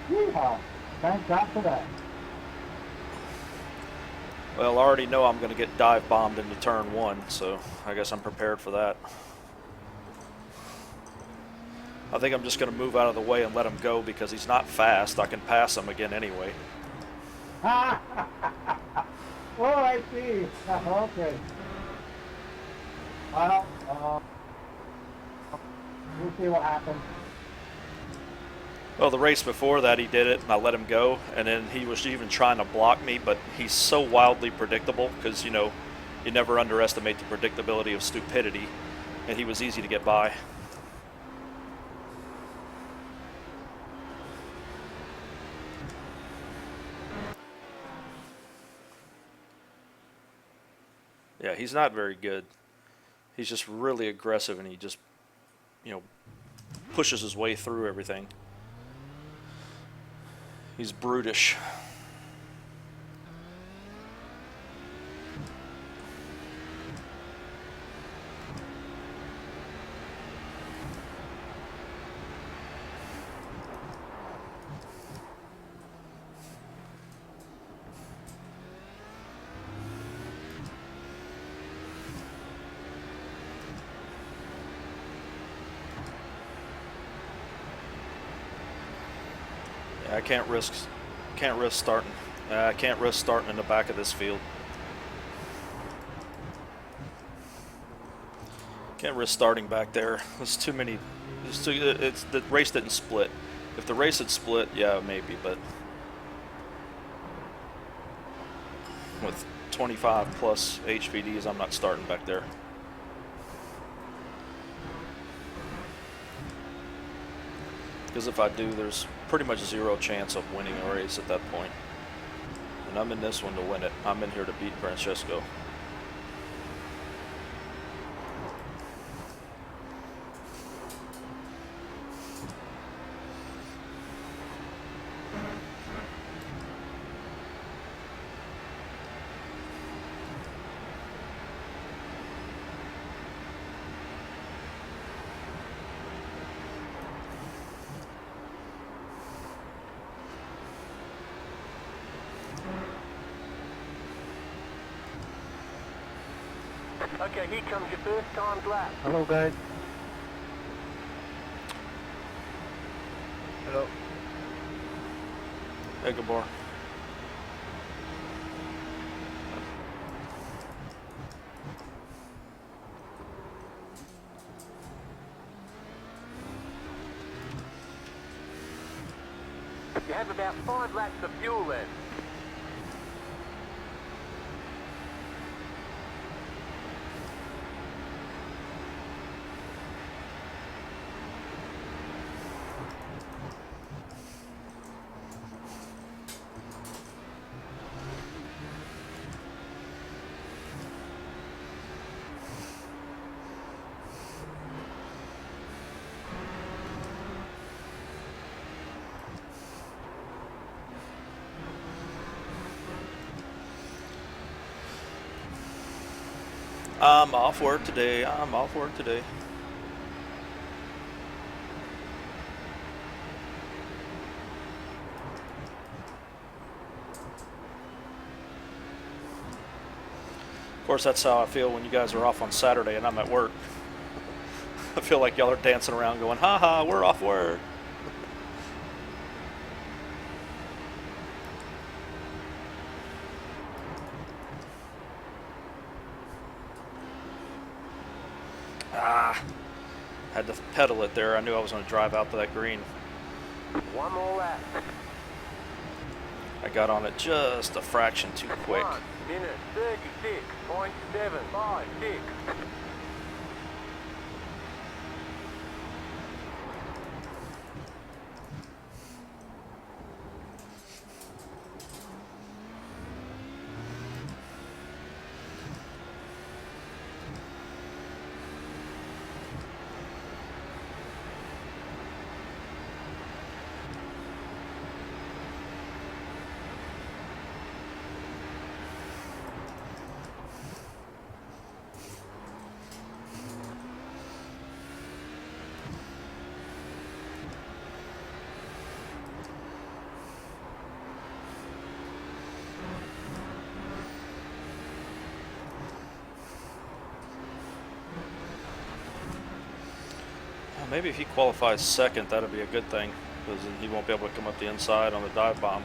Yeehaw. Thank God for that. Well, I already know I'm going to get dive bombed into turn one, so I guess I'm prepared for that. I think I'm just going to move out of the way and let him go because he's not fast. I can pass him again anyway. Oh, I see. Okay. Well, we'll see what happens. Well, the race before that he did it, and I let him go, and then he was even trying to block me, but he's so wildly predictable because, you know, you never underestimate the predictability of stupidity, and he was easy to get by. Yeah, he's not very good. He's just really aggressive, and he just, you know, pushes his way through everything. He's brutish. Yeah, I can't risk starting. I can't risk starting in the back of this field. Can't risk starting back there. There's too many. It's the race didn't split. If the race had split, yeah, maybe, but with 25 plus HPDs, I'm not starting back there. Because if I do, there's pretty much zero chance of winning a race at that point. And I'm in this one to win it. I'm in here to beat Francesco. Okay, here comes your first timed lap. Hello, guys. Hello. Hey, Gabor. You have about 5 laps of fuel left. I'm off work today. I'm off work today. Of course, that's how I feel when you guys are off on Saturday and I'm at work. I feel like y'all are dancing around going, ha ha, we're off work. Had to pedal it there. I knew I was going to drive out to that green. One more lap. I got on it just a fraction too quick. 1 minute 36.756. Maybe if he qualifies second, that'd be a good thing, because then he won't be able to come up the inside on the dive bomb.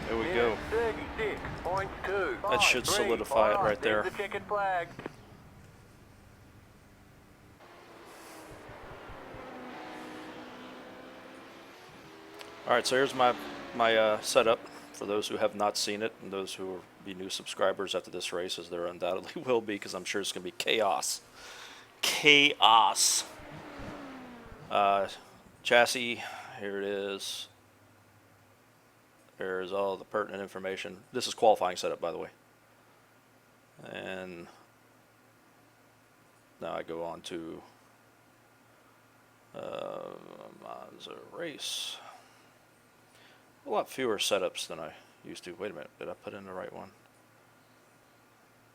There we go. 36.2. That should solidify it right there. The checkered flag. All right, so here's my setup for those who have not seen it and those who will be new subscribers after this race, as there undoubtedly will be, because I'm sure it's going to be chaos. Chaos. Chassis, here it is. There's all the pertinent information. This is qualifying setup, by the way. And now I go on to Monza race. A lot fewer setups than I used to. Wait a minute, did I put in the right one?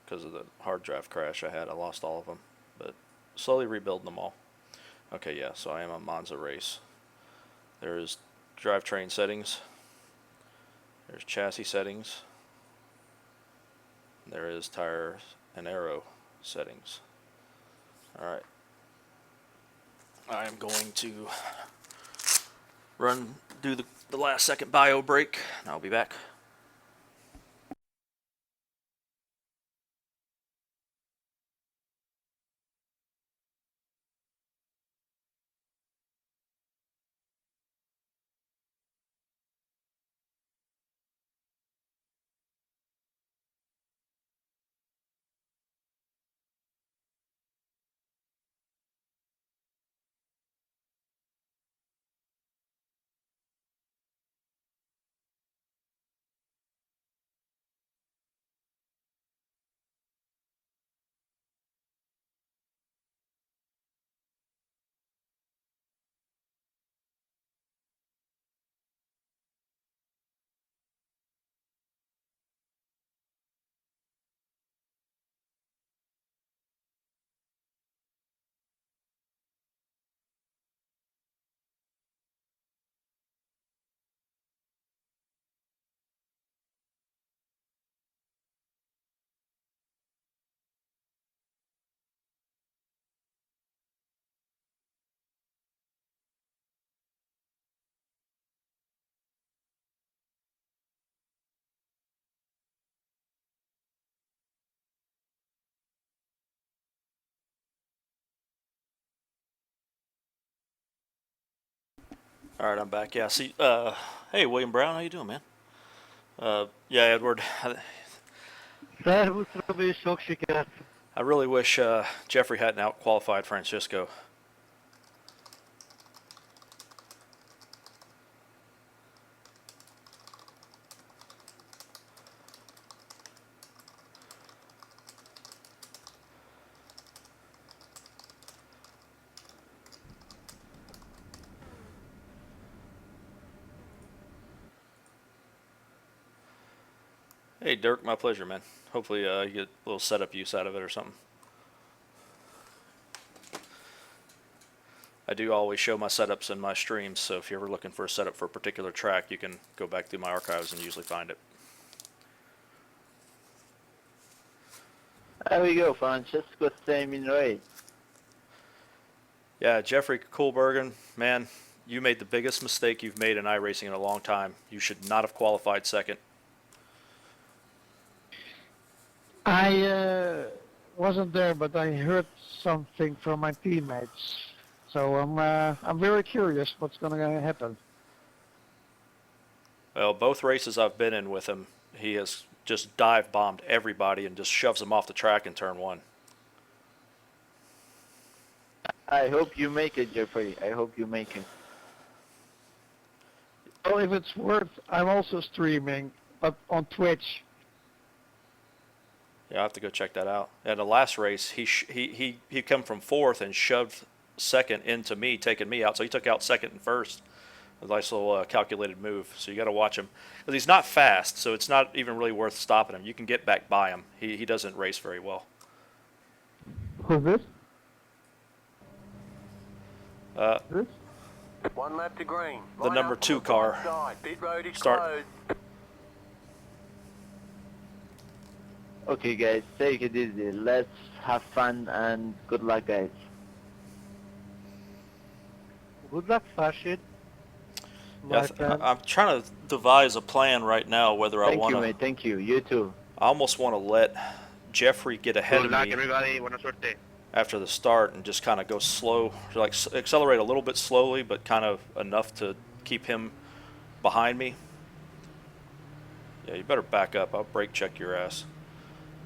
Because of the hard drive crash I had, I lost all of them. But slowly rebuilding them all. Okay, yeah, so I am on Monza race. There's drivetrain settings. There's chassis settings. There is tires and aero settings. Alright. I am going to do the last second bio break, and I'll be back. All right, I'm back. Yeah, see, hey, William Brown, how you doing, man? Yeah, Edward, Servus Robbie, sok sikert. I really wish Jeffrey hadn't out-qualified Francisco. Hey, Dirk, my pleasure, man. Hopefully you get a little setup use out of it or something. I do always show my setups in my streams, so if you're ever looking for a setup for a particular track, you can go back through my archives and usually find it. There we go, Francesco same in race. Yeah, Jeffrey Koolbergen, man, you made the biggest mistake you've made in iRacing in a long time. You should not have qualified second. I wasn't there, but I heard something from my teammates. So I'm very curious what's going to happen. Well, both races I've been in with him, he has just dive bombed everybody and just shoves them off the track in turn one. I hope you make it, Jeffrey. I hope you make it. Well, if it's worth, I'm also streaming but on Twitch. Yeah, I have to go check that out. At the last race, he come from fourth and shoved second into me, taking me out. So he took out second and first. A nice little calculated move. So you got to watch him because he's not fast. So it's not even really worth stopping him. You can get back by him. He doesn't race very well. Who's this? This? 1 lap to green. The Line number up 2 on the car. right side. Pit road is Start. closed. Okay, guys, take it easy. Let's have fun and good luck, guys. Good luck, Fashid. Yeah, I'm trying to devise a plan right now whether I Thank want you, to. mate. Thank you. You too. I almost want to let Jeffrey get ahead of me everybody. Buena suerte. after the start and just kind of go slow, like accelerate a little bit slowly, but kind of enough to keep him behind me. Yeah, you better back up. I'll brake check your ass.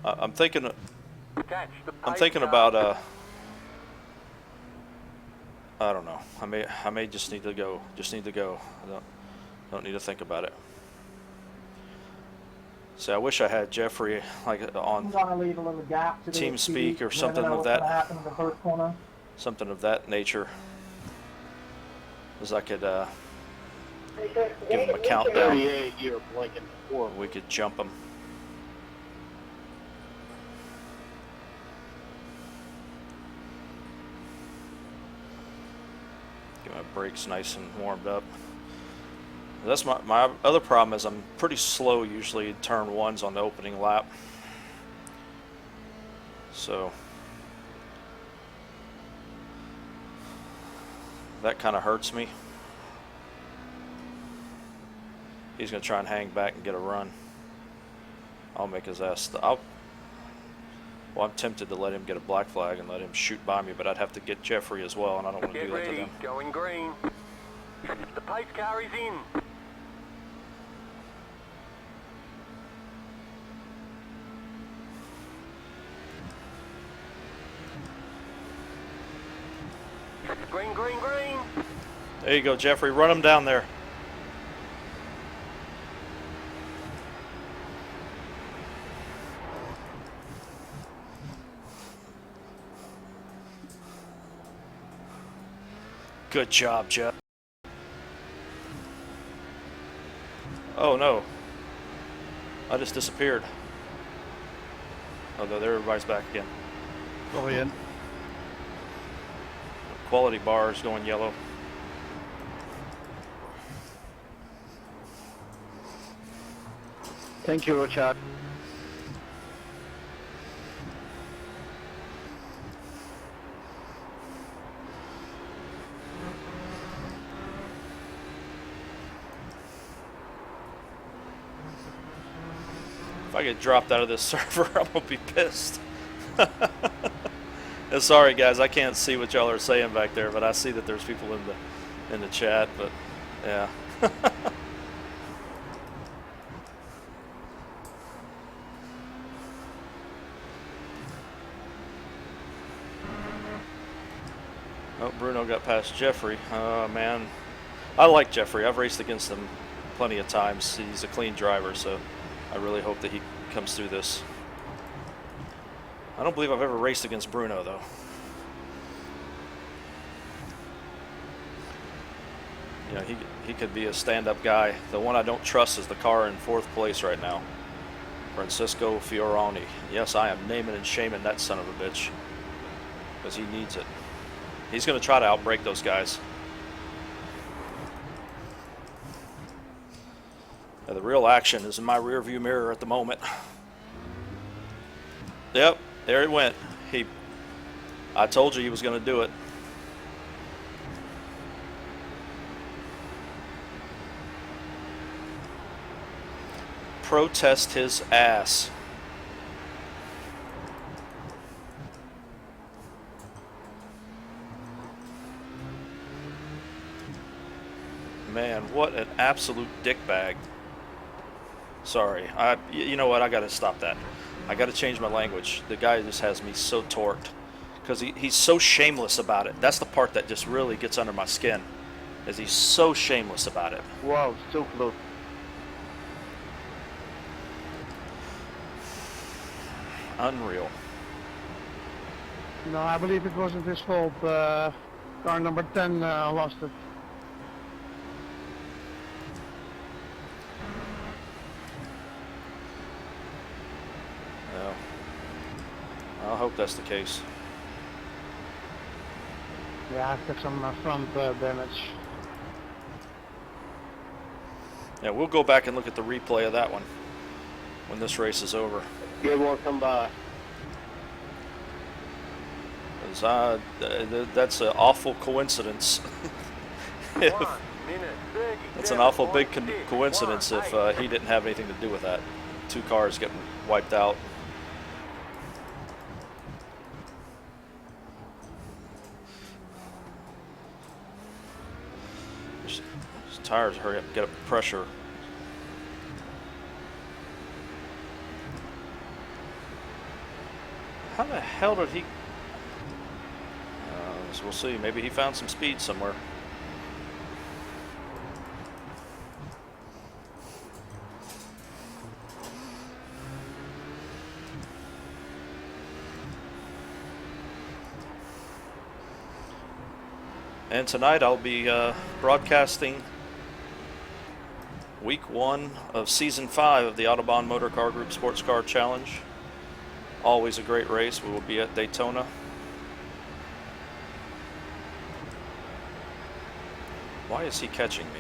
I'm thinking Catch the I'm pace thinking car. about I don't know. I may just need to go. Just need to go. I don't need to think about it. See, I wish I had Jeffrey like on I'm gonna leave a little gap to Team the speak or You never something know of what's that. gonna happen in the first corner. something of that nature, as I could give him a countdown. 38 here, blinking 4. We could jump him. Get my brakes nice and warmed up. That's my other problem is I'm pretty slow usually in turn ones on the opening lap. So that kind of hurts me. He's going to try and hang back and get a run. I'll make his ass well, I'm tempted to let him get a black flag and let him shoot by me, but I'd have to get Jeffrey as well, and I don't want to Get do that to ready, them. going green. The pace car is in. Green, green, green. There you go, Jeffrey. Run him down there. Good job, Jeff. Oh no. I just disappeared. Oh, there everybody's back again. Go in. Quality bar is going yellow. Thank you, Richard. If I get dropped out of this server, I'm gonna be pissed. And sorry guys, I can't see what y'all are saying back there, but I see that there's people in the chat. But yeah. Oh, Bruno got past Jeffrey. Oh man, I like Jeffrey. I've raced against him plenty of times. He's a clean driver, so I really hope that he comes through this. I don't believe I've ever raced against Bruno, though. You know, he could be a stand-up guy. The one I don't trust is the car in 4th place right now. Francisco Fioroni. Yes, I am naming and shaming that son of a bitch, because he needs it. He's going to try to outbrake those guys. Now, the real action is in my rear-view mirror at the moment. Yep, there he went. I told you he was going to do it. Protest his ass. Man, what an absolute dickbag. Sorry, you know what? I gotta stop that. I gotta change my language. The guy just has me so torqued because he's so shameless about it. That's the part that just really gets under my skin, is he's so shameless about it. Wow, so close. Unreal. No, I believe it wasn't his fault. Car number 10 lost it. Well, I hope that's the case. Yeah, I've got some front damage. Yeah, we'll go back and look at the replay of that one when this race is over. Good one, come by. 'Cause that's an awful coincidence. 1 minute 30. That's an awful big coincidence if he didn't have anything to do with that. 2 cars getting wiped out. His tires hurry up, get up pressure. How the hell did he? So we'll see. Maybe he found some speed somewhere. And tonight I'll be broadcasting week 1 of season 5 of the Autobahn Motor Car Group Sports Car Challenge. Always a great race. We will be at Daytona. Why is he catching me?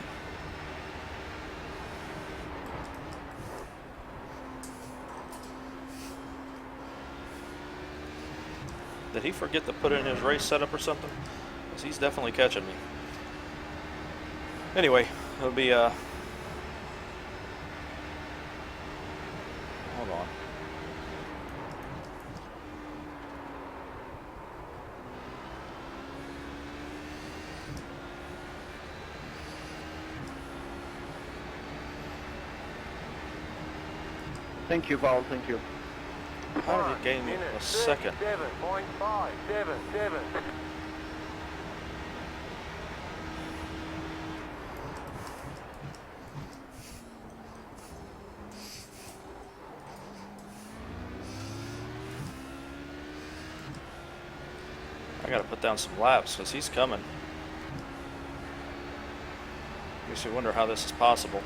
Did he forget to put in his race setup or something? Because he's definitely catching me. Anyway, it'll be hold on. Thank you, Paul. Thank you. How did it gain me a second? 37.577. I gotta put down some laps because he's coming. Makes you wonder how this is possible.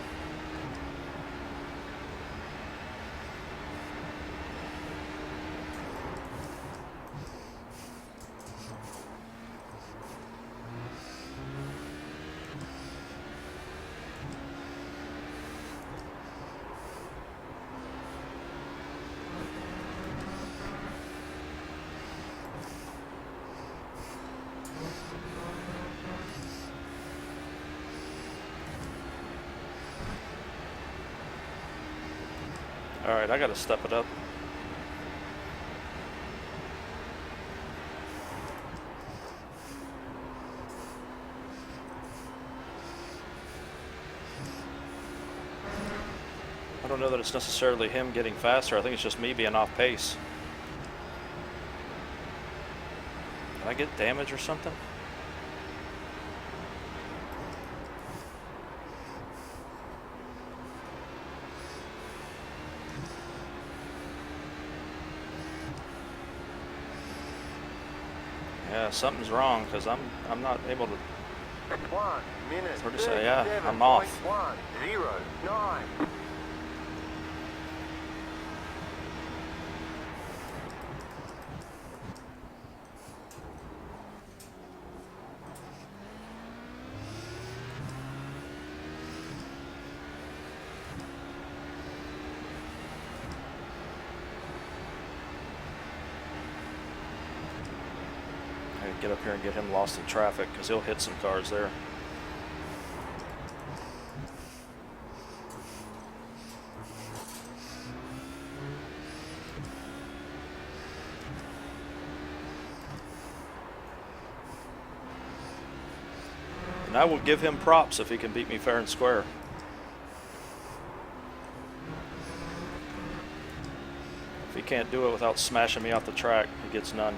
Alright, I gotta step it up. I don't know that it's necessarily him getting faster. I think it's just me being off pace. Did I get damage or something? Yeah, something's wrong because I'm not able to. 1 minute Hard to say, yeah, I'm off. 37.109. I gotta get up here and get him lost in traffic because he'll hit some cars there. And I will give him props if he can beat me fair and square. If he can't do it without smashing me off the track, he gets none.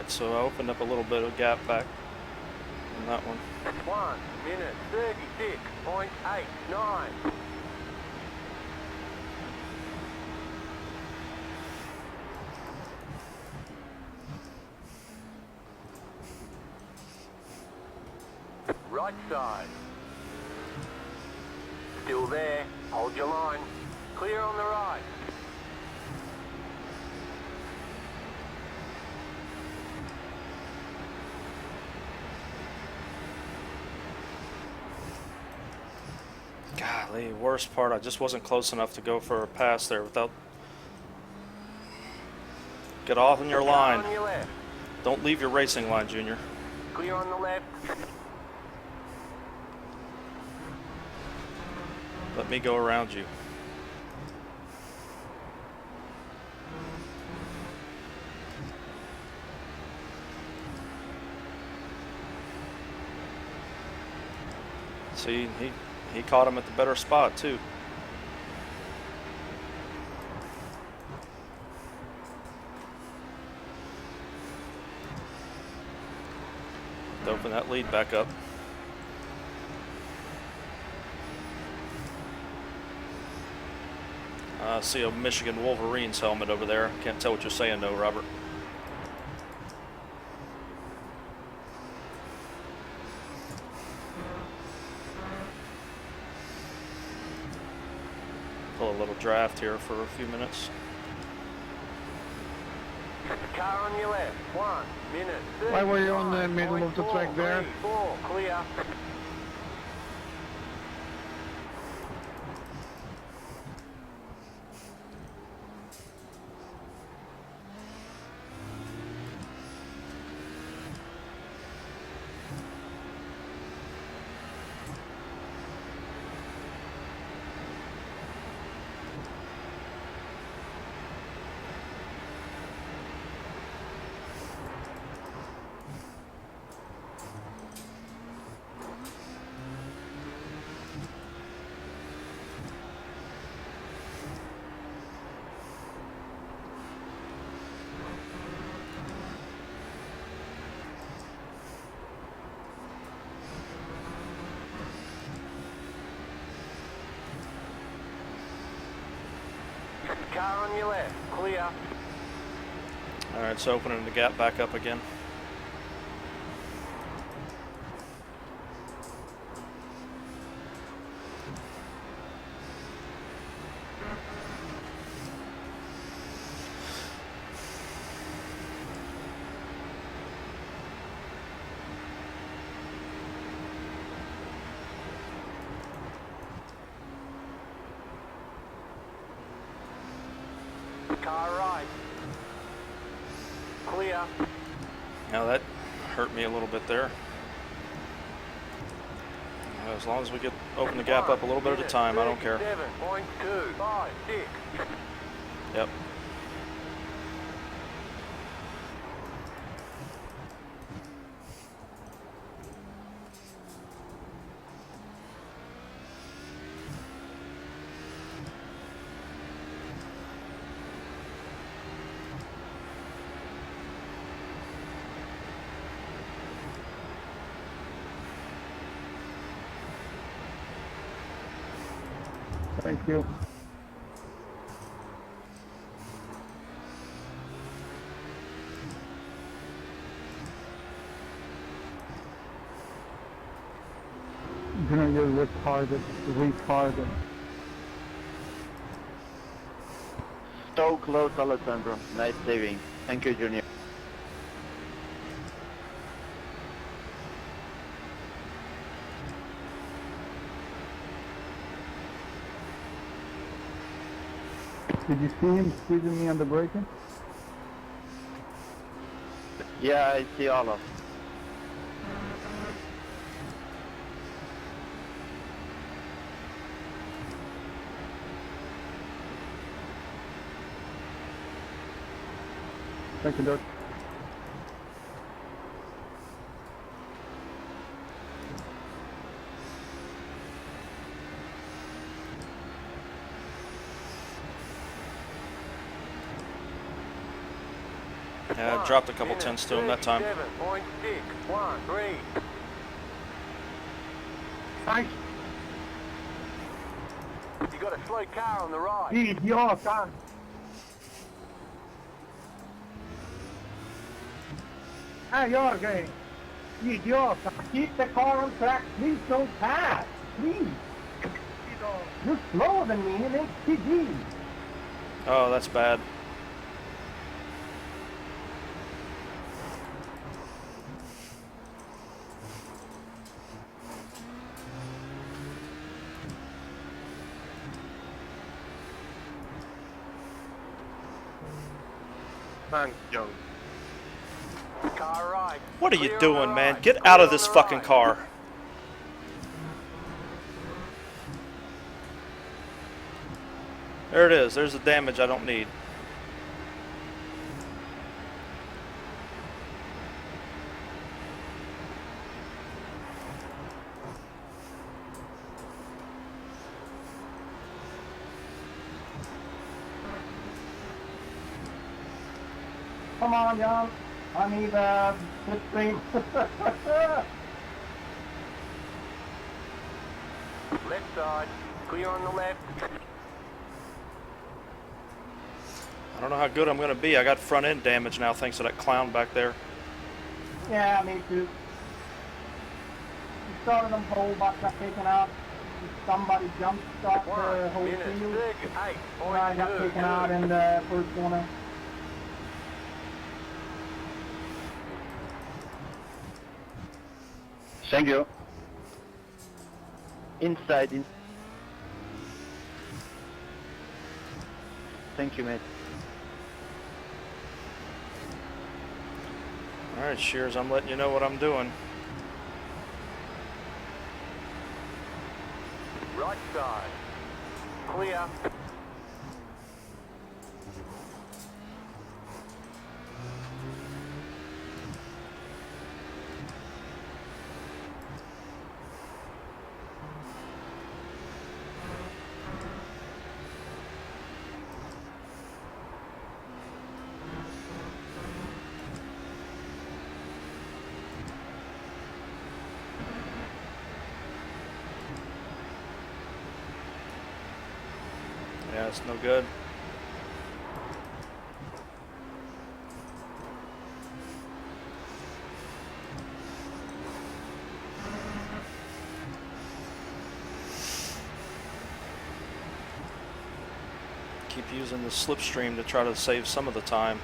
Alright, so I opened up a little bit of gap back on that one. 1 minute 36.89. Right side. Still there. Hold your line. Clear on the right. Golly, worst part, I just wasn't close enough to go for a pass there without... Get off in your Car line. on your left. Don't leave your racing line, Junior. Clear on the left. Let me go around you. See, he caught him at the better spot too. To open that lead back up. I see a Michigan Wolverines helmet over there. Can't tell what you're saying though, Robert. Pull a little draft here for a few minutes. Car on your left. 1 minute 30. Why were you on the middle of the track there? 4, clear. Car on your left. Clear. Alright, so opening the gap back up again. Car right. Clear. Now that hurt me a little bit there. As long as we get open the gap up a little bit at a time, I don't care. 7.256. Yep. Thank you. You're retarded. So close, Alessandro. Nice saving. Thank you, Junior. Did you see him squeezing me on the braking? Yeah, I see all of. Thank you, Doc. Yeah, I dropped a couple tenths to him that time. 37.613. Nice. You got a slow car on the right. Idiota. Hey, Jorge. Idiota. Keep the car on track. Please don't pass. Please. You're slower than me in HTG. Oh, that's bad. Thanks, Joe. Car right. What are you Clear on doing, the man? right. Get Clear out of on this the fucking right. car. There it is. There's the damage I don't need. Come on, John. I need a slipstream. Left side. Clear on the left. I don't know how good I'm going to be. I got front end damage now thanks to that clown back there. Yeah, me too. You started them whole, but got taken out. Somebody jumped start the 1 whole minute field. 38.2. I got taken out in the first corner. Thank you. Inside. Thank you, mate. Alright, Shears, I'm letting you know what I'm doing. Right side. Clear. Yeah, it's no good. Keep using the slipstream to try to save some of the time.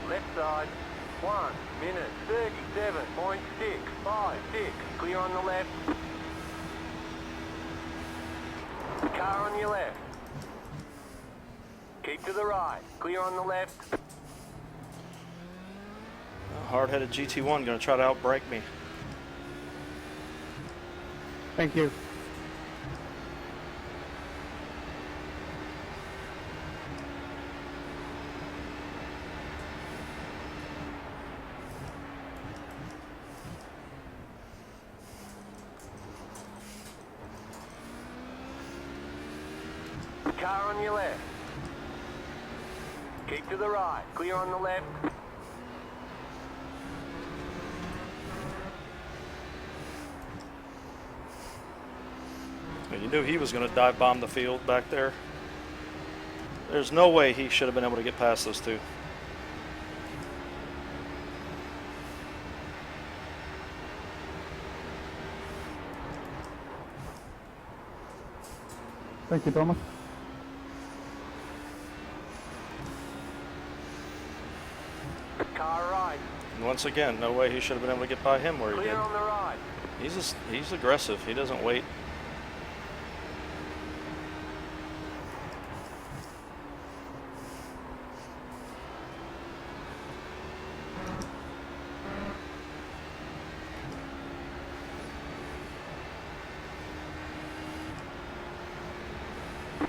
Left side. 1 minute 37.656. Clear on the left. Car on your left. Keep to the right. Clear on the left. Hard-headed GT1 going to try to outbrake me. Thank you. Car on your left. Keep to the right. Clear on the left. You knew he was going to dive bomb the field back there. There's no way he should have been able to get past those two. Thank you, Thomas. Car right. And once again, no way he should have been able to get by him where he Clear did. on the right. He's aggressive. He doesn't wait.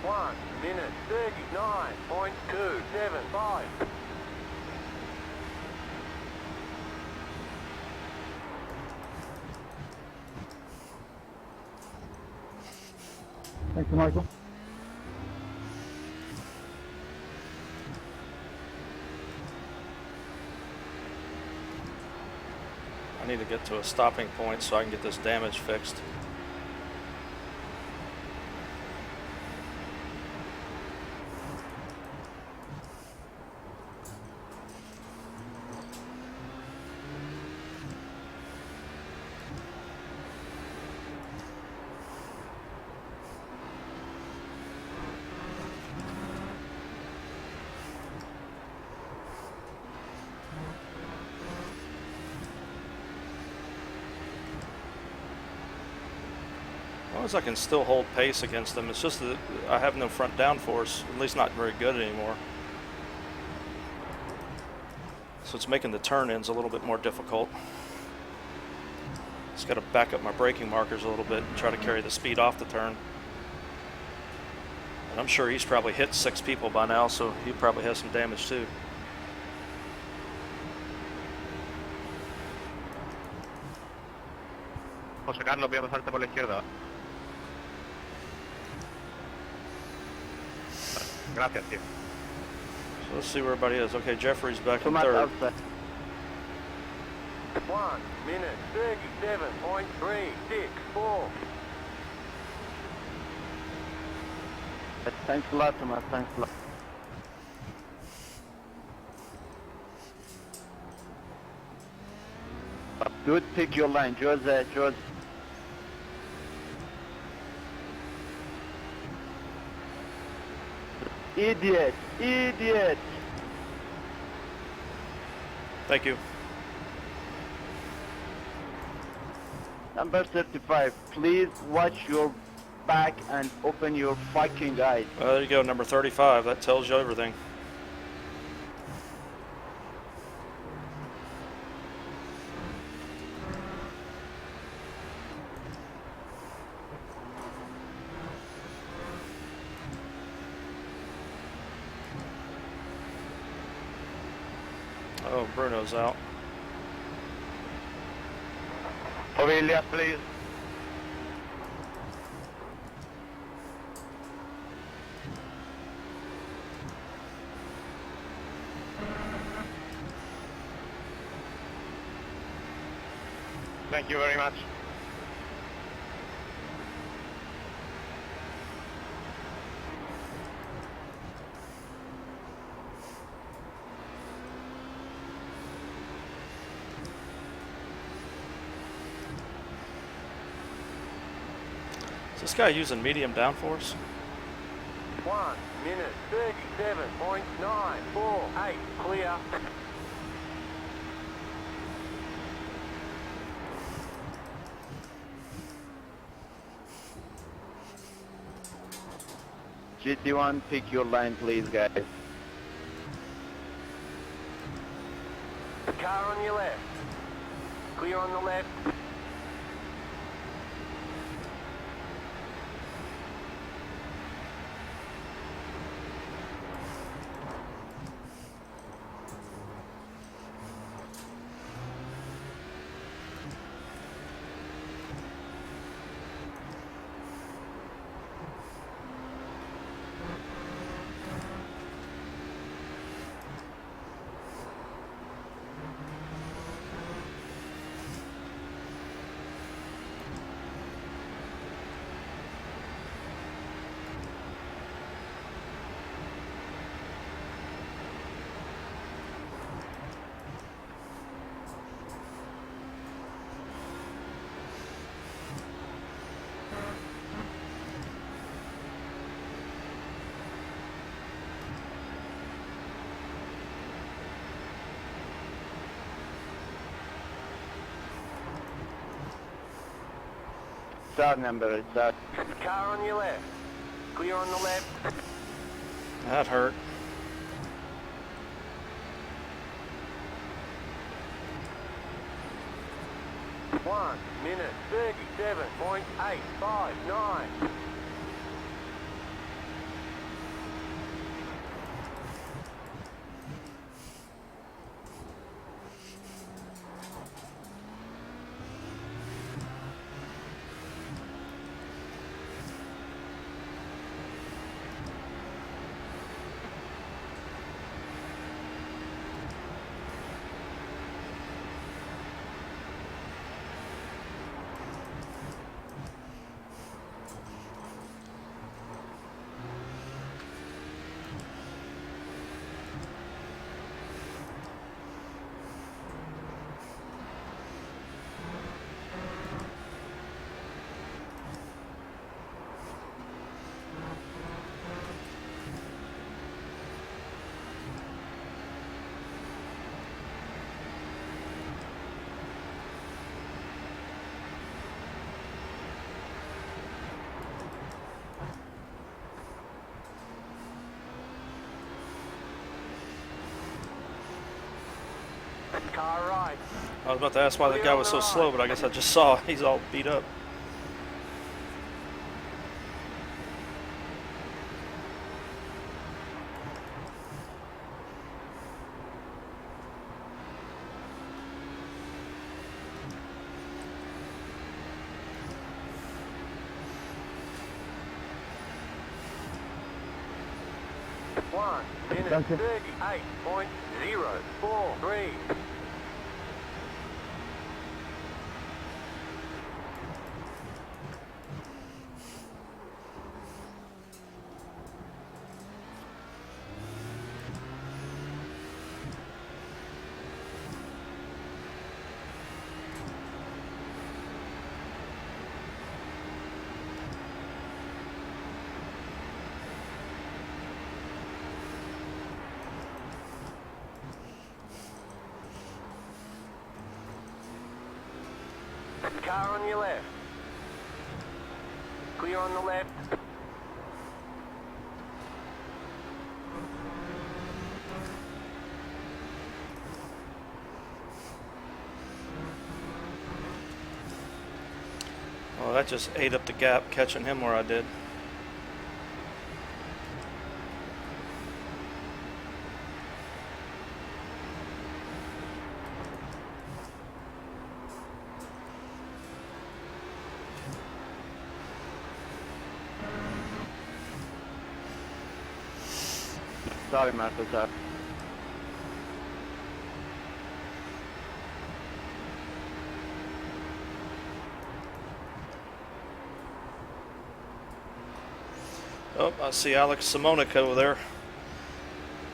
One minute 39.275. Thank you, Michael. I need to get to a stopping point so I can get this damage fixed. As long as I can still hold pace against them, it's just that I have no front downforce, at least not very good anymore. So it's making the turn-ins a little bit more difficult. Just got to back up my braking markers a little bit and try to carry the speed off the turn. And I'm sure he's probably hit 6 people by now, so he probably has some damage too. José Carlos, voy a pasarte por la izquierda. Gracias, tío. So let's see where everybody is. Okay, Jeffrey's back in Tomas third. outside. 1 minute 37.364. Thanks a lot, Tomas. Thanks a lot. Good pick your line, Jose. Idiot! Thank you. Number 35, please watch your back and open your fucking eyes. Well, there you go, number 35. That tells you everything. Oh, Bruno's out. Ovillas, please. Thank you very much. Is this guy using medium downforce? 1 minute 37.948. Clear. GT1, pick your line, please, guys. Car on your left. Clear on the left. Start number, start. Car on your left. Clear on the left. That hurt. One minute 37.859. Car right. I was about to ask why the guy was so slow, but I guess I just saw he's all beat up. One minute Thank you. 38.043. Car on your left. Clear on the left. Well, that just ate up the gap, catching him where I did. Sorry, Marco, sorry. Oh, I see Alex Simonik over there.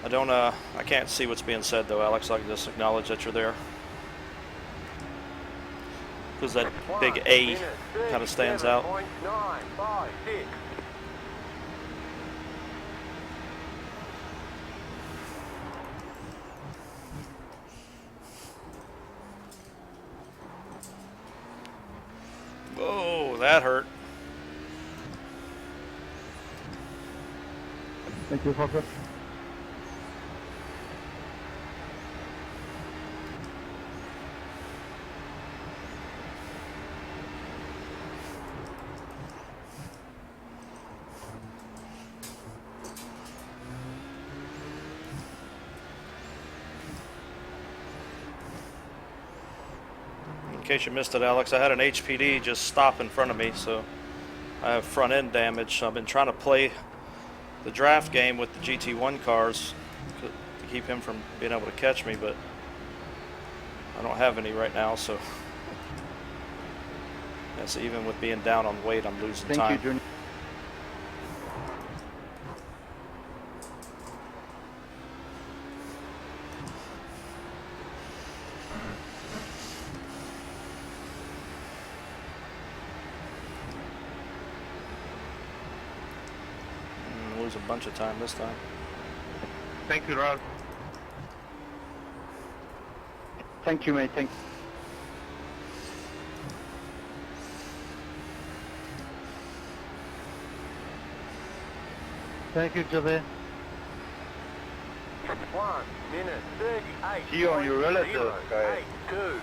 I can't see what's being said though, Alex. I can just acknowledge that you're there. Because that big A kind of stands out. 956. Whoa, that hurt. Thank you, Fokker. In case you missed it, Alex, I had an HPD just stop in front of me, so I have front end damage. I've been trying to play the draft game with the GT1 cars to keep him from being able to catch me, but I don't have any right now, so yes, even with being down on weight, I'm losing Thank time. you, Junior. Lose a bunch of time this time. Thank you, Ralph. Thank you, mate. Thank you, Jose. 1 minute 38. See you on your relative, guy. 82.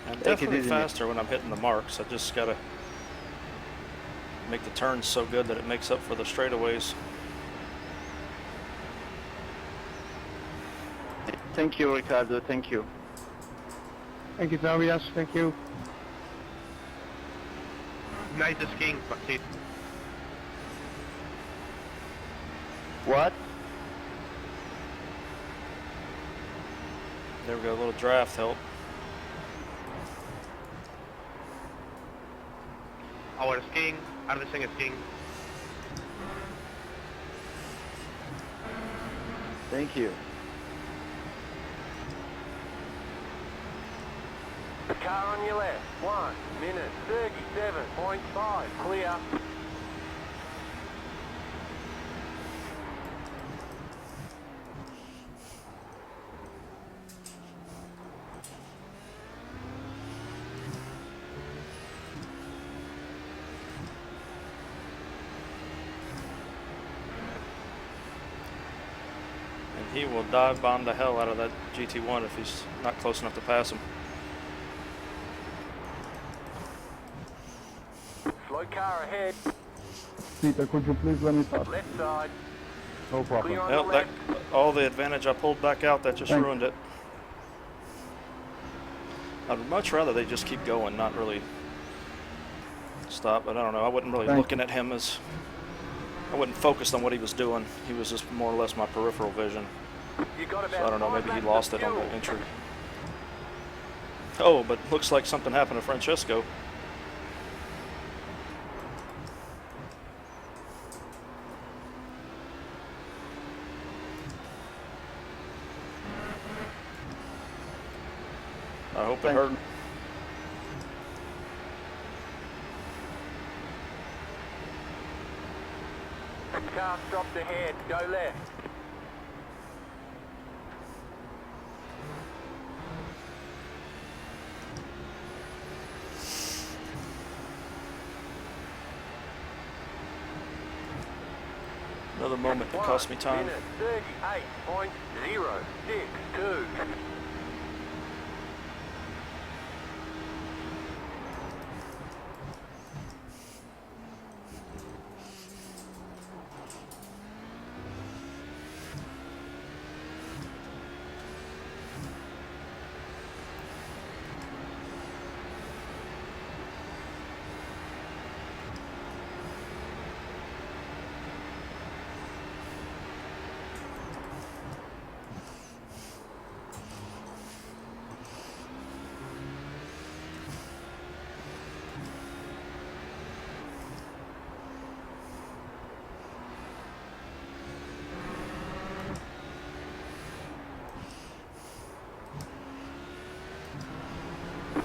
I'm Take it definitely easy, mate. faster when I'm hitting the marks. I just gotta make the turns so good that it makes up for the straightaways. Thank you, Ricardo. Thank you. Thank you, Tobias. Thank you. Nice skiing, Maxi. What? There we go, a little draft help. Our skiing, iRacing is king. Thank you. The car on your left. 1 minute 37.5. Clear. And he will dive bomb the hell out of that GT1 if he's not close enough to pass him. Slow car ahead. Peter, could you please let me pass? Left side. No problem. Clear on Well, the that, left. all the advantage I pulled back out, that just Thank you. ruined it. I'd much rather they just keep going, not really stop, but I don't know. I wasn't really Thank looking at him as... I wasn't focused on what he was doing. He was just more or less my peripheral vision. You got about So I don't know, 5 maybe he laps lost of it on the fuel. entry. Oh, but looks like something happened to Francesco. I hope it Thank hurt. you. Car stopped ahead. Go left. Another moment that cost me time. 1 minute 38.062.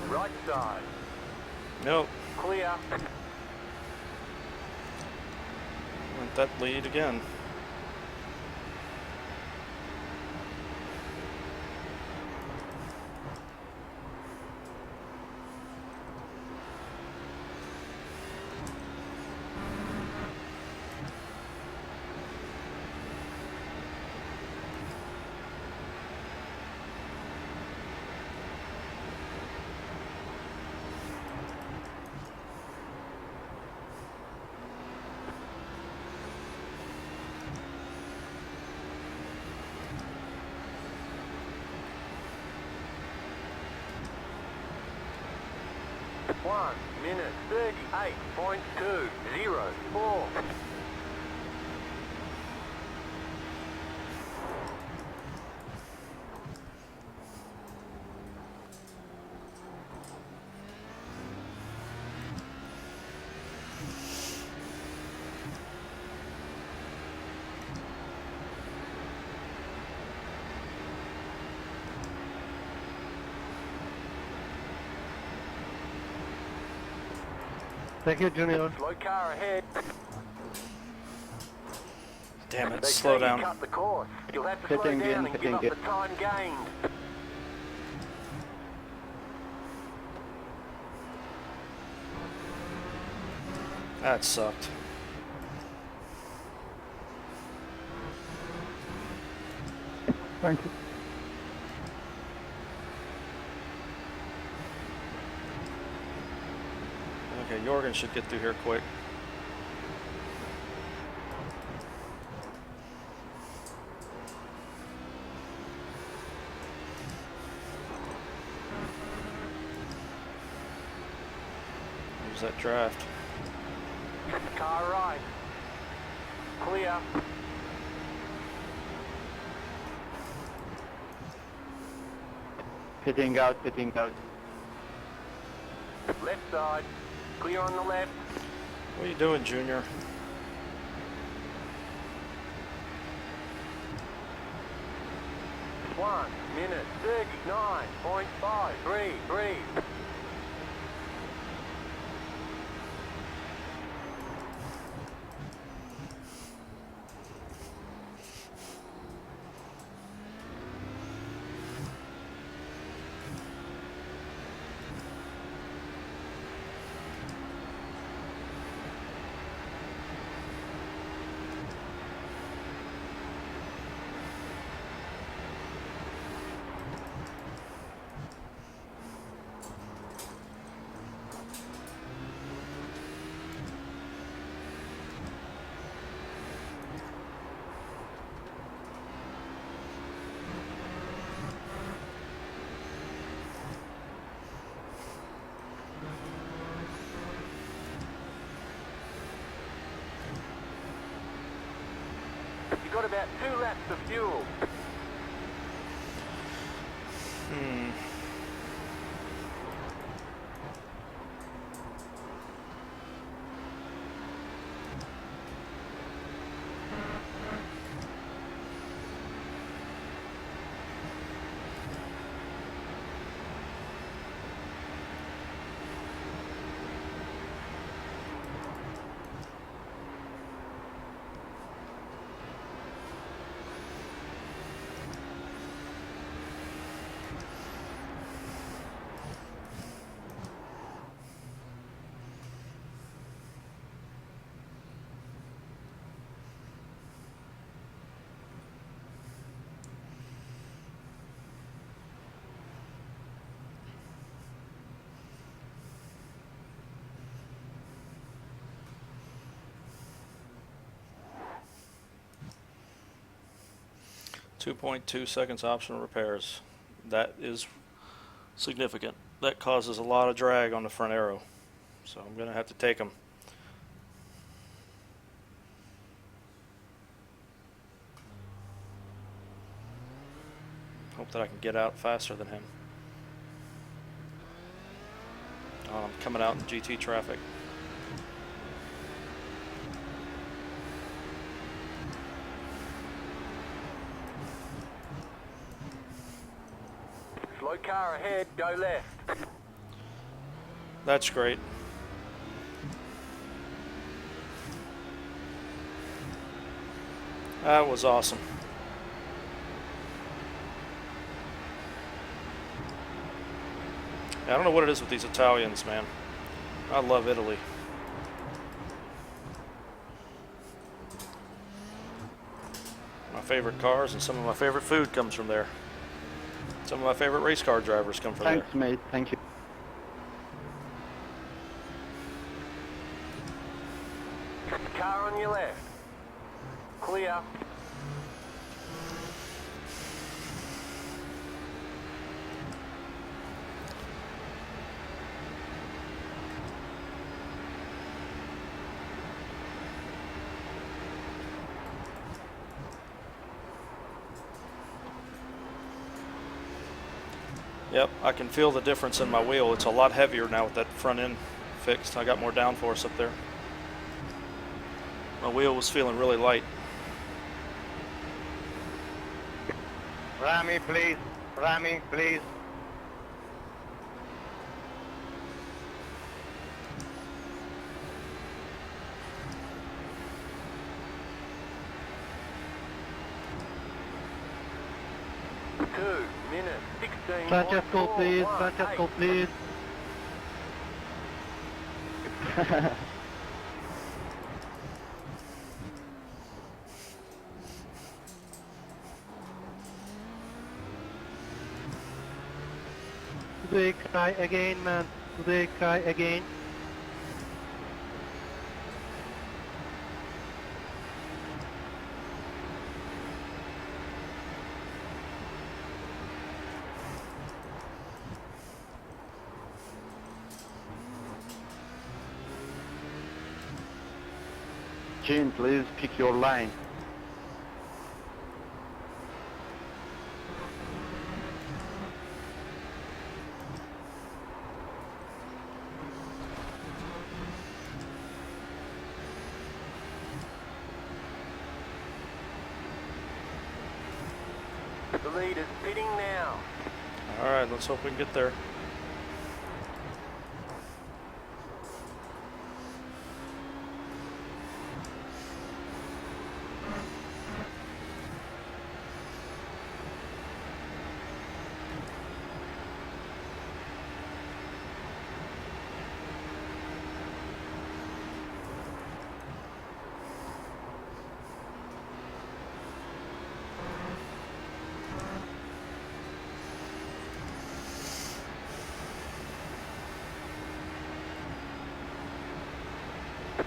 Right side. Nope. Clear. Went that lead again. One minute 38.204. Thank you, Junior. Slow car ahead. Damn it, They slow say you down. cut the course. You'll have to slow Hitting down in, and give hitting up in. the time gained. That sucked. Thank you. Okay, Jorgen should get through here quick. Use that draft. Car right. Clear. Pitting out, pitting out. Left side. Clear on the left. What are you doing, Junior? One minute 39.533. You got about 2 laps of fuel. .2 seconds optional repairs. That is significant. That causes a lot of drag on the front arrow. So I'm going to have to take them. Hope that I can get out faster than him. Oh, I'm coming out in GT traffic. Slow car ahead, go left. That's great. That was awesome. I don't know what it is with these Italians, man. I love Italy. My favorite cars and some of my favorite food comes from there. Some of my favorite race car drivers come from there. Thanks, mate. Thank you. Car on your left. Clear. Yep, I can feel the difference in my wheel. It's a lot heavier now with that front end fixed. I got more downforce up there. My wheel was feeling really light. Rami, please. Rami, please. Francesco, please. Francesco, please. Today cry again, man. Today cry again. Gene, please pick your line. The leader's pitting now. All right, let's hope we can get there.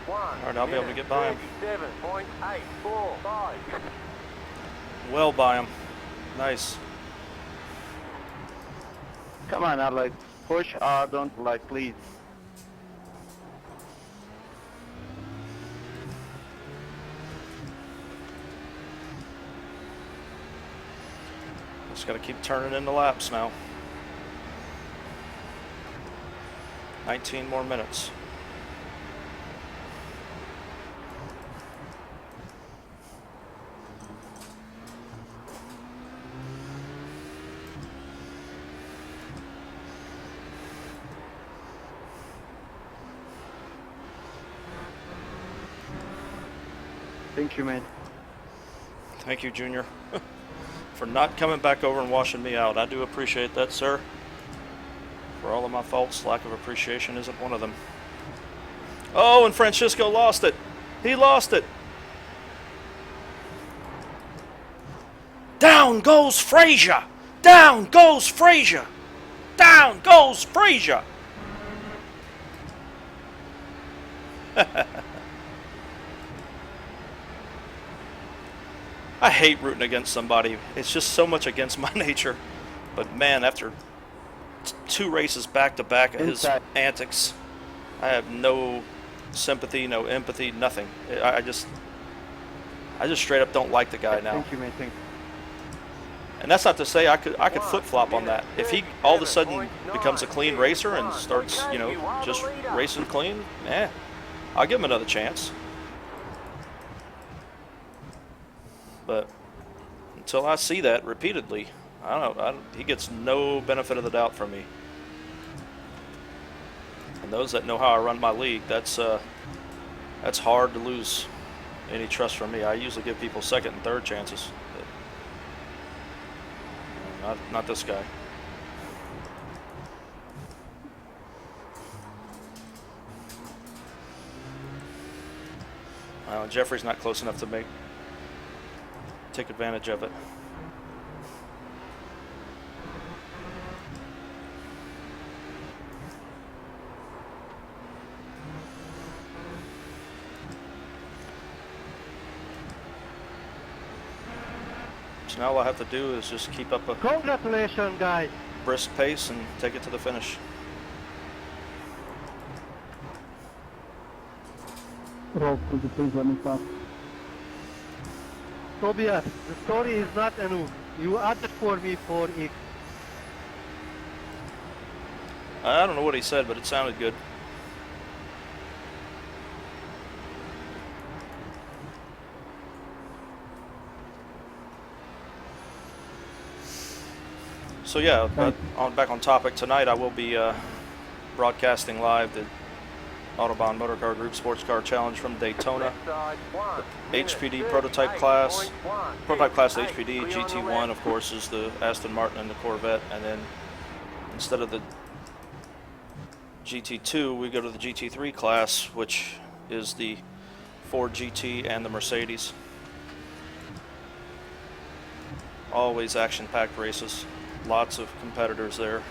All right, I'll be able to get by him. 37.845. Well by him. Nice. Come on, Alex. Push hard, don't like, please. Just got to keep turning in the laps now. 19 more minutes. Thank you, man. Thank you, Junior, for not coming back over and washing me out. I do appreciate that, sir. For all of my faults, lack of appreciation isn't one of them. Oh, and Francisco lost it. He lost it. Down goes Frazier. Down goes Frazier. Down goes Frazier. I hate rooting against somebody. It's just so much against my nature. But man, after 2 races back to back of his antics, I have no sympathy, no empathy, nothing. I just straight up don't like the guy now. Thank you, man. Thank you. And that's not to say I could flip flop on that. If he all of a sudden becomes a clean racer and starts, you know, just racing clean, I'll give him another chance. But until I see that repeatedly, I don't know. He gets no benefit of the doubt from me. And those that know how I run my league, that's hard to lose any trust from me. I usually give people second and third chances. But not this guy. Jeffrey's not close enough to take advantage of it. So now all I have to do is just keep up a Congratulations, guys. brisk pace and take it to the finish. Rob, could you please let me stop? Tobias, the story is not enough. You added for me 4x. I don't know what he said, but it sounded good. So yeah, back on topic, tonight I will be broadcasting live the Autobahn Motorcar Group Sports Car Challenge from Daytona. HPD prototype class. Prototype class HPD, GT1 of course is the Aston Martin and the Corvette, and then instead of the GT2 we go to the GT3 class, which is the Ford GT and the Mercedes. Always action-packed races. Lots of competitors there.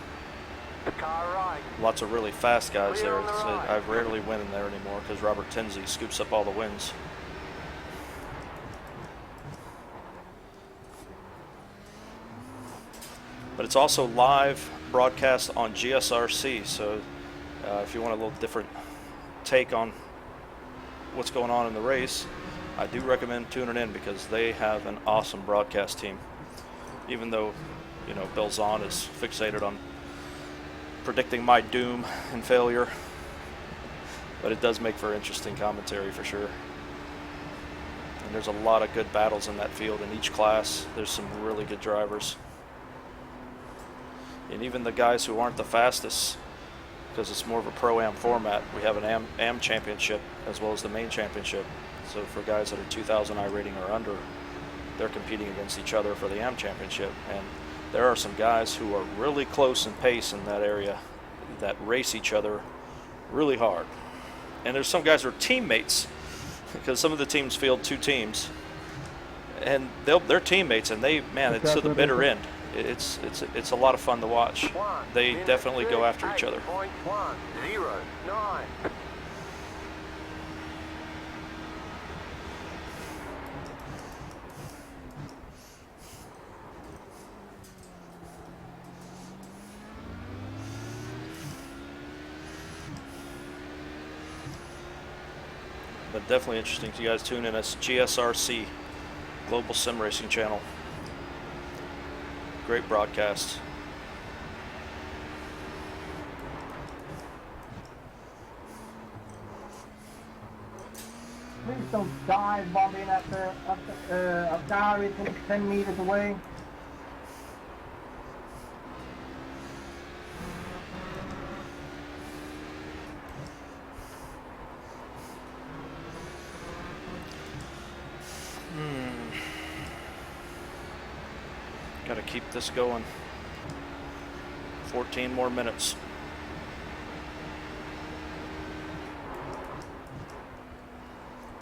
Lots of really fast guys there. I rarely win in there anymore because Robert Tinsley scoops up all the wins. But it's also live broadcast on GSRC, so if you want a little different take on what's going on in the race, I do recommend tuning in because they have an awesome broadcast team. Even though, you know, Belzon is fixated on predicting my doom and failure, but it does make for interesting commentary for sure. And there's a lot of good battles in that field in each class. There's some really good drivers. And even the guys who aren't the fastest, because it's more of a Pro-Am format, we have an Am championship as well as the main championship. So for guys that are 2,000 iRating or under, they're competing against each other for the Am championship. And there are some guys who are really close in pace in that area that race each other really hard. And there's some guys who are teammates, because some of the teams field 2 teams, and they're teammates, and it's to the bitter end. It's a lot of fun to watch. They definitely go after each other. 1:09. But definitely interesting to you guys tune in. It's GSRC, Global Sim Racing Channel. Great broadcast. Please don't dive bombing after a guy is 10 meters away. Got to keep this going. 14 more minutes.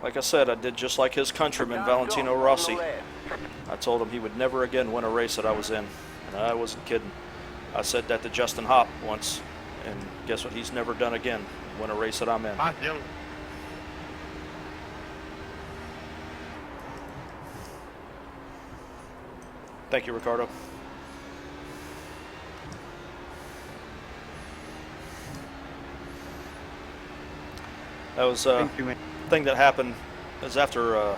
Like I said, I did just like his countryman, Valentino Rossi. I told him he would never again win a race that I was in. And I wasn't kidding. I said that to Justin Hopp once. And guess what he's never done again? Win a race that I'm in. Thank you, Ricardo. That was thing that happened. It was after a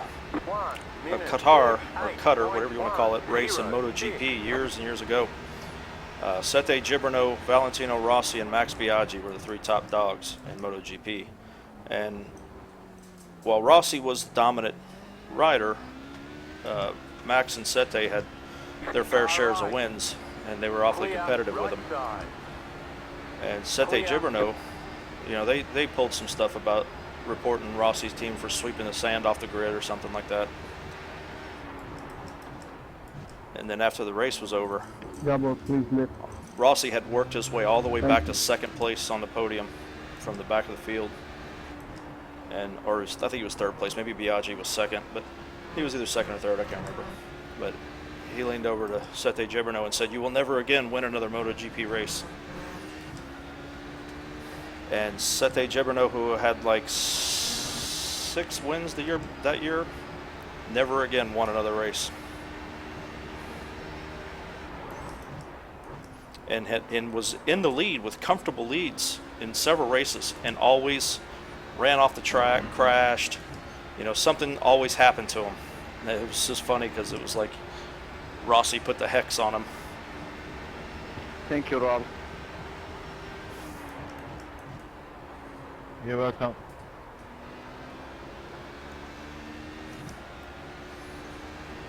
Qatar, or Qatar, whatever you want to call it, race in MotoGP years and years ago. Sete Gibberno, Valentino Rossi, and Max Biaggi were the 3 top dogs in MotoGP. And while Rossi was the dominant rider, Max and Sete had their fair shares of wins, and they were awfully competitive with him. And Sete Gibberno, you know, they pulled some stuff about reporting Rossi's team for sweeping the sand off the grid or something like that. And then after the race was over, Rossi had worked his way all the way back to 2nd place on the podium from the back of the field. I think he was 3rd place, maybe Biaggi was 2nd, but he was either 2nd or 3rd, I can't remember. But he leaned over to Sete Gibberno and said, "You will never again win another MotoGP race." And Sete Gibberno, who had like 6 wins that year, never again won another race. And was in the lead with comfortable leads in several races, and always ran off the track, crashed. You know, something always happened to him. And it was just funny because it was like Rossi put the hex on him. Thank you, Rob. You're welcome.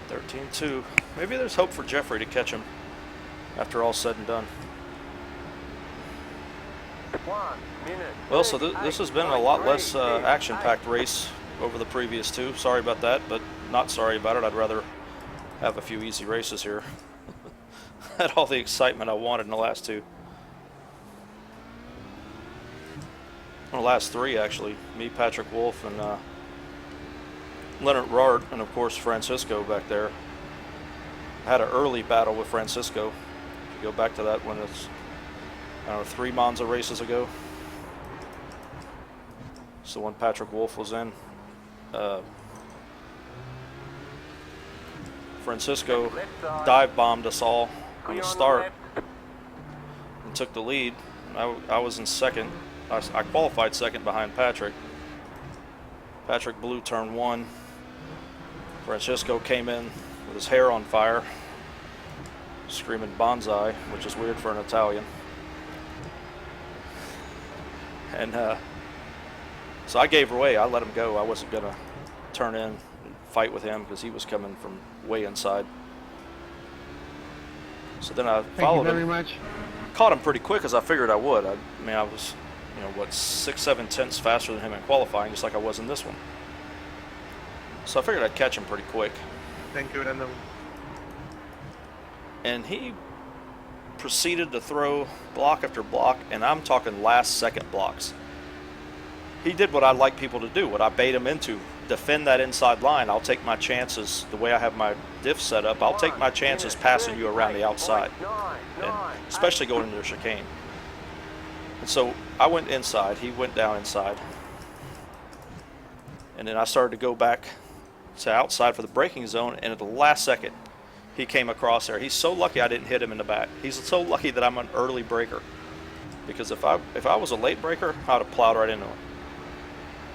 (13-2). Maybe there's hope for Jeffrey to catch him after all said and done. 1 minute. Well, so this has been a lot less action-packed race over the previous 2. Sorry about that, but not sorry about it. I'd rather have a few easy races here. Had all the excitement I wanted in the last 2. Well, the last 3, actually. Me, Patrick Wolf, and Leonard Rard, and of course Francisco back there. I had an early battle with Francisco. If you go back to that when it's, I don't know, 3 Monza races ago. It's the one Patrick Wolf was in. Francisco dive bombed us all on the start and took the lead. I was in 2nd. I qualified 2nd behind Patrick. Patrick blew turn 1. Francisco came in with his hair on fire, screaming bonsai, which is weird for an Italian. And so I gave away. I let him go. I wasn't going to turn in. fight with him because he was coming from way inside. So then I Thank you followed very him, much. caught him pretty quick as I figured I would. I mean, I was, you know, what, 6-7 tenths faster than him in qualifying, just like I was in this one. So I figured I'd catch him pretty quick. Thank you, Random. And he proceeded to throw block after block, and I'm talking last second blocks. He did what I like people to do, what I bait him into. Defend that inside line. I'll take my chances. The way I have my diff set up, I'll take my chances passing you around the outside, and especially going into the chicane. And so I went inside. He went down inside. And then I started to go back to outside for the braking zone, and at the last second, he came across there. He's so lucky I didn't hit him in the back. He's so lucky that I'm an early breaker, because if I was a late breaker, I'd have plowed right into him.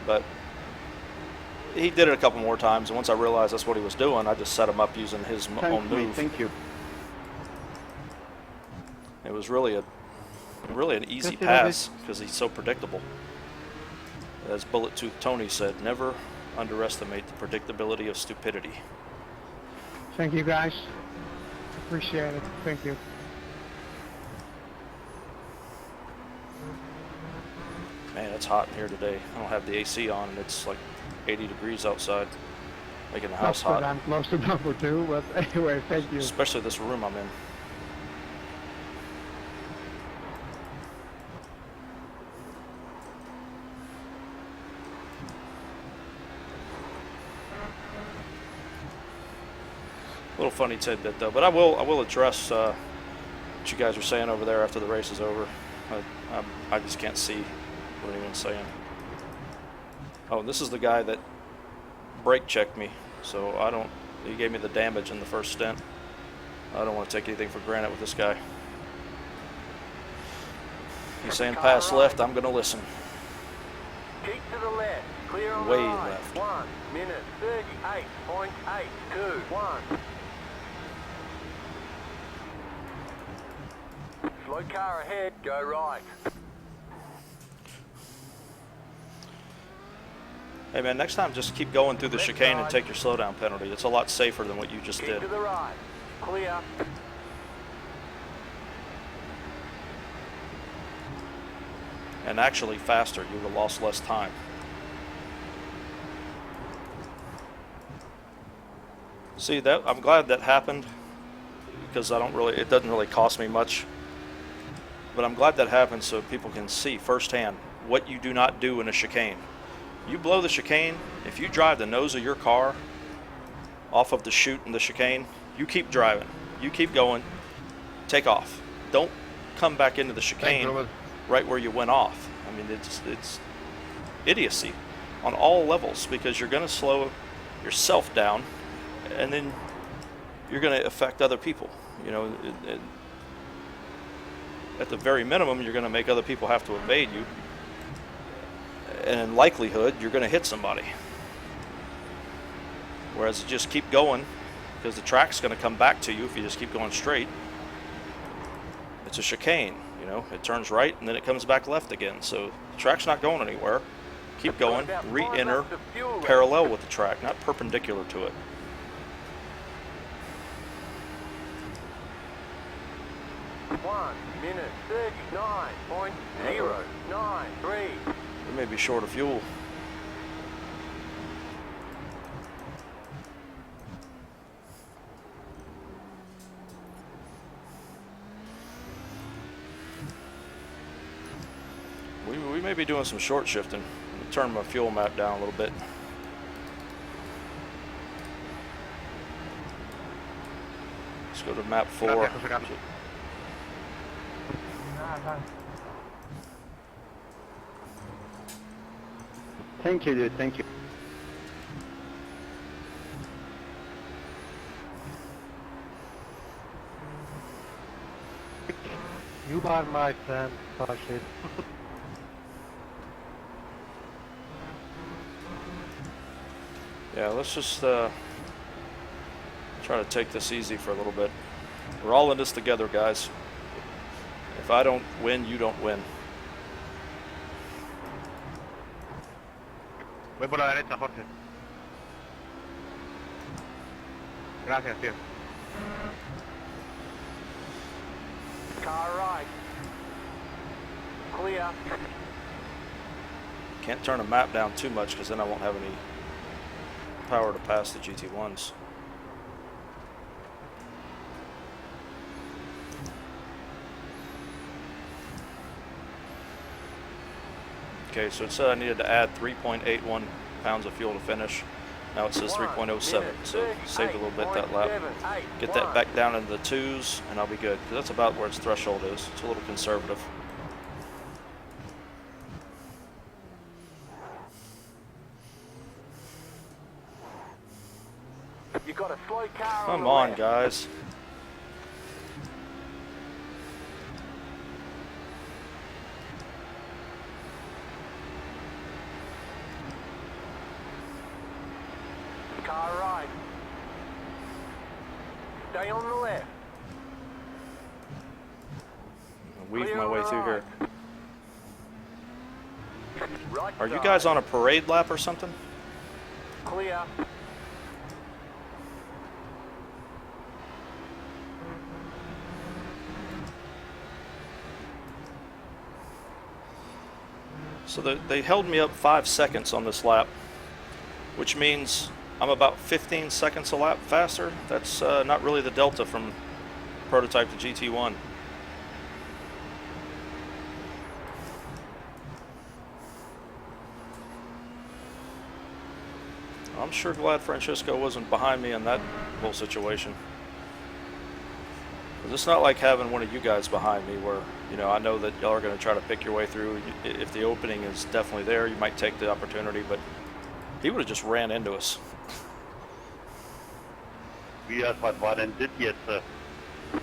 But he did it a couple more times, and once I realized that's what he was doing, I just set him up using his own move. Thank you. It was really an easy pass because he's so predictable. As Bullet Tooth Tony said, never underestimate the predictability of stupidity. Thank you, guys. Appreciate it. Thank you. Man, it's hot in here today. I don't have the AC on, and it's like 80 degrees outside, making the house hot. I'm close to number 2, but anyway, thank you. Especially this room I'm in. A little funny tidbit though, but I will address what you guys are saying over there after the race is over. I just can't see what anyone's saying. Oh, and this is the guy that brake checked me, so he gave me the damage in the first stint. I don't want to take anything for granted with this guy. He's saying pass left, I'm going to listen. Keep to the left. Clear on Way the right. left. 1 minute 38.821. Slow car ahead, go right. Hey man, next time just keep going through the chicane and take your slowdown penalty. It's a lot safer than what you just Keep did. to the right. Clear. And actually faster, you would have lost less time. See that? I'm glad that happened because it doesn't really cost me much. But I'm glad that happened so people can see firsthand what you do not do in a chicane. You blow the chicane, if you drive the nose of your car off of the chute in the chicane, you keep driving. You keep going. Take off. Don't come back into the chicane right where you went off. I mean, it's idiocy on all levels because you're going to slow yourself down and then you're going to affect other people. You know, at the very minimum, you're going to make other people have to evade you. And in likelihood, you're going to hit somebody. Whereas just keep going because the track's going to come back to you if you just keep going straight. It's a chicane, you know, it turns right and then it comes back left again. So the track's not going anywhere. Keep going, re-enter parallel with the track, not perpendicular to it. One minute 39.093. We may be short of fuel. We may be doing some short shifting. Let me turn my fuel map down a little bit. Let's go to map 4. Thank you, dude. Thank you. You are my friend, Rashid. Yeah, let's just try to take this easy for a little bit. We're all in this together, guys. If I don't win, you don't win. Voy por la derecha, Jorge. Gracias, tío. Car right. Clear. Can't turn the map down too much because then I won't have any power to pass the GT1s. Okay, so it said I needed to add 3.81 pounds of fuel to finish. Now it says 3.07, so saved a little bit that lap. Get that back down into the 2s, and I'll be good. 'Cause that's about where its threshold is. It's a little conservative. You got a slow car on Come the on, left. guys. Car right. Stay on the left. I'll weave my way through here. Right Are you side. guys on a parade lap or something? Clear. So they held me up 5 seconds on this lap, which means I'm about 15 seconds a lap faster. That's not really the delta from prototype to GT1. I'm sure glad Francisco wasn't behind me in that whole situation. 'Cause it's not like having one of you guys behind me where, you know, I know that y'all are going to try to pick your way through. If the opening is definitely there, you might take the opportunity, but he would have just ran into us. Was war denn das jetzt?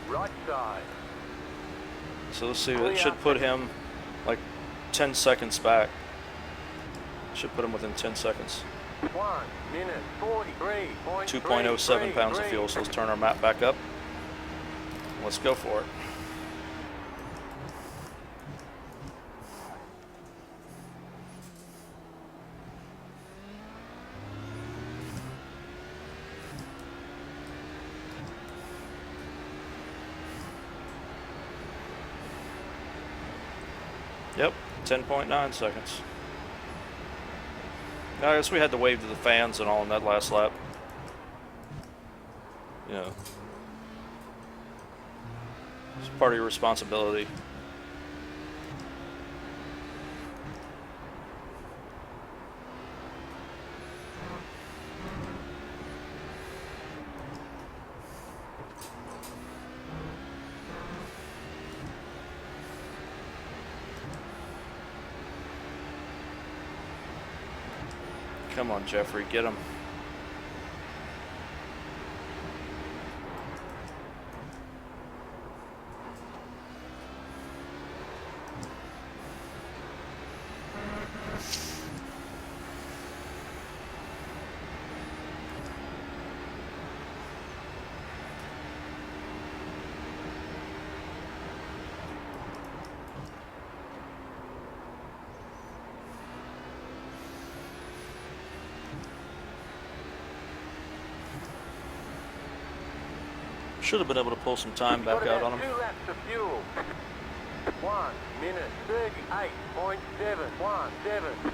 Right side. So let's see, it should put him like 10 seconds back. Should put him within 10 seconds. 1 minute 43.3. 2.07 pounds of fuel, so let's turn our map back up. Let's go for it. Yep, 10.9 seconds. I guess we had to wave to the fans and all in that last lap. You know, it's part of your responsibility. Come on, Jeffrey, get him. Should have been able to pull some time back out on him. 2 laps of fuel. 1 minute 38.717.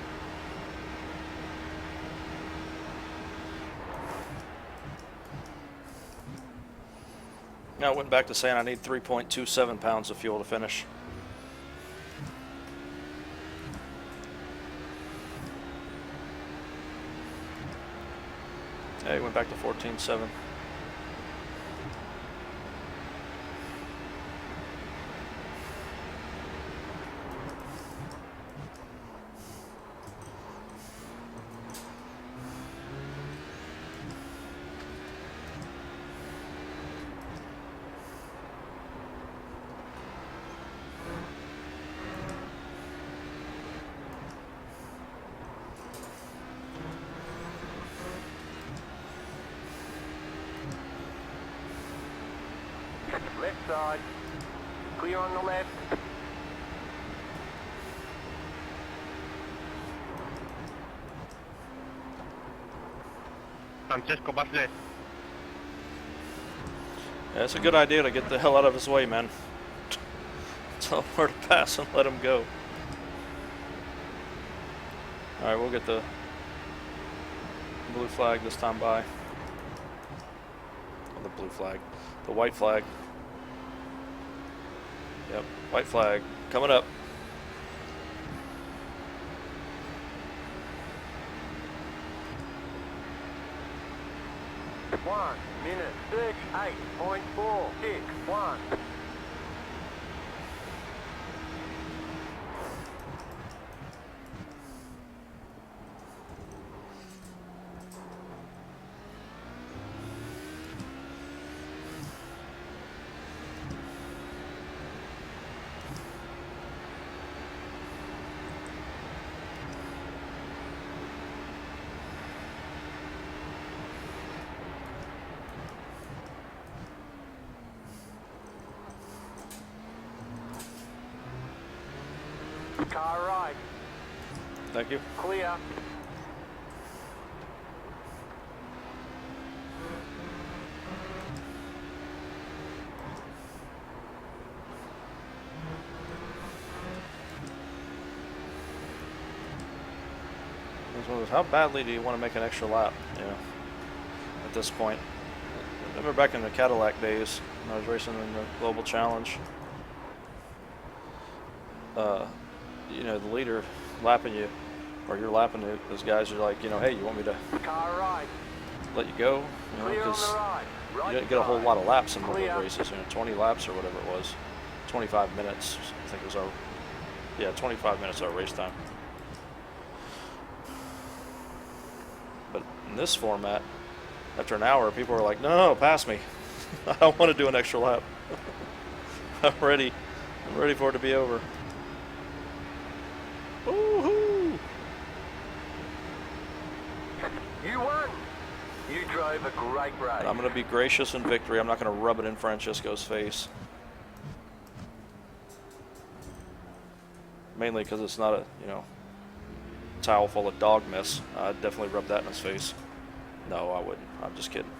Now I went back to saying I need 3.27 pounds of fuel to finish. Hey, went back to 14.7. Left side. Clear on the left. Francesco, vas left. Yeah, it's a good idea to get the hell out of his way, man. Tell him where to pass and let him go. Alright, we'll get the blue flag this time by. Oh, the blue flag. The white flag. Yep, white flag. Coming up. One minute 38.461. Car right, Thank you. clear. How badly do you want to make an extra lap? You know, at this point. I remember back in the Cadillac days when I was racing in the Global Challenge. You know, the leader lapping you, or you're lapping those guys are like, you know, hey, you want me to Car right, let you go? You know, clear on because the right. you didn't get a whole lot of laps in one of Clear. those races. You know, 20 laps or whatever it was, 25 minutes. I think it was our, yeah, 25 minutes our race time. But in this format, after an hour, people were like, no, pass me. I don't want to do an extra lap. I'm ready for it to be over. Woohoo! You won. You drove a great race. I'm going to be gracious in victory. I'm not going to rub it in Francesco's face. Mainly because it's not a, you know, towel full of dog mess. I'd definitely rub that in his face. No, I wouldn't. I'm just kidding.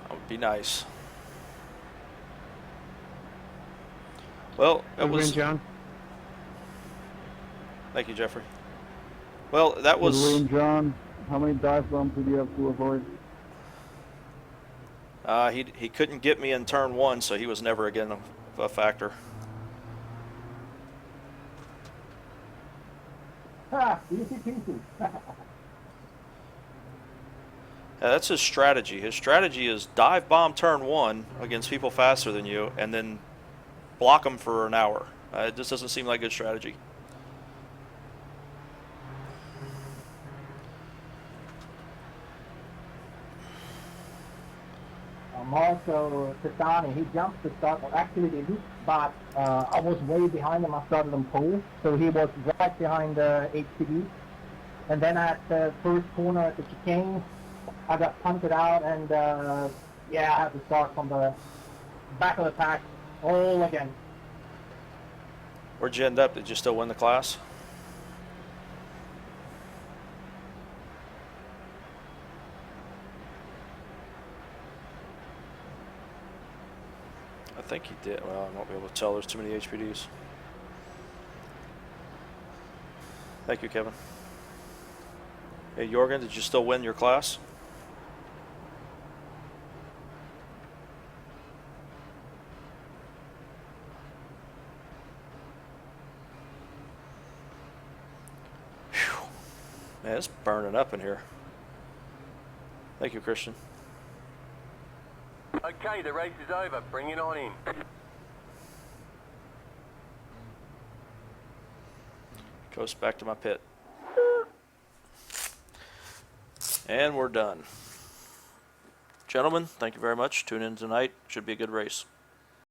That would be nice. Well, it Good win, was. John. Thank you, Jeffrey. Well, that was. Good win, John. How many dive bombs did you have to avoid? He couldn't get me in turn one, so he was never again a factor. Ha! Easy peasy. Yeah, that's his strategy. His strategy is dive bomb turn one against people faster than you, and then block them for an hour. It just doesn't seem like a good strategy. Also, Titani, he jumped to start. Well, actually, they looped, but I was way behind him. I started on pole, so he was right behind HPD. And then at the first corner at the chicane, I got punted out, and yeah, I had to start from the back of the pack all again. Where'd you end up? Did you still win the class? I think he did. Well, I won't be able to tell. There's too many HPDs. Thank you, Kevin. Hey, Jorgen, did you still win your class? Whew. Man, it's burning up in here. Thank you, Christian. Okay, the race is over. Bring it on in. Goes back to my pit. And we're done. Gentlemen, thank you very much. Tune in tonight. Should be a good race.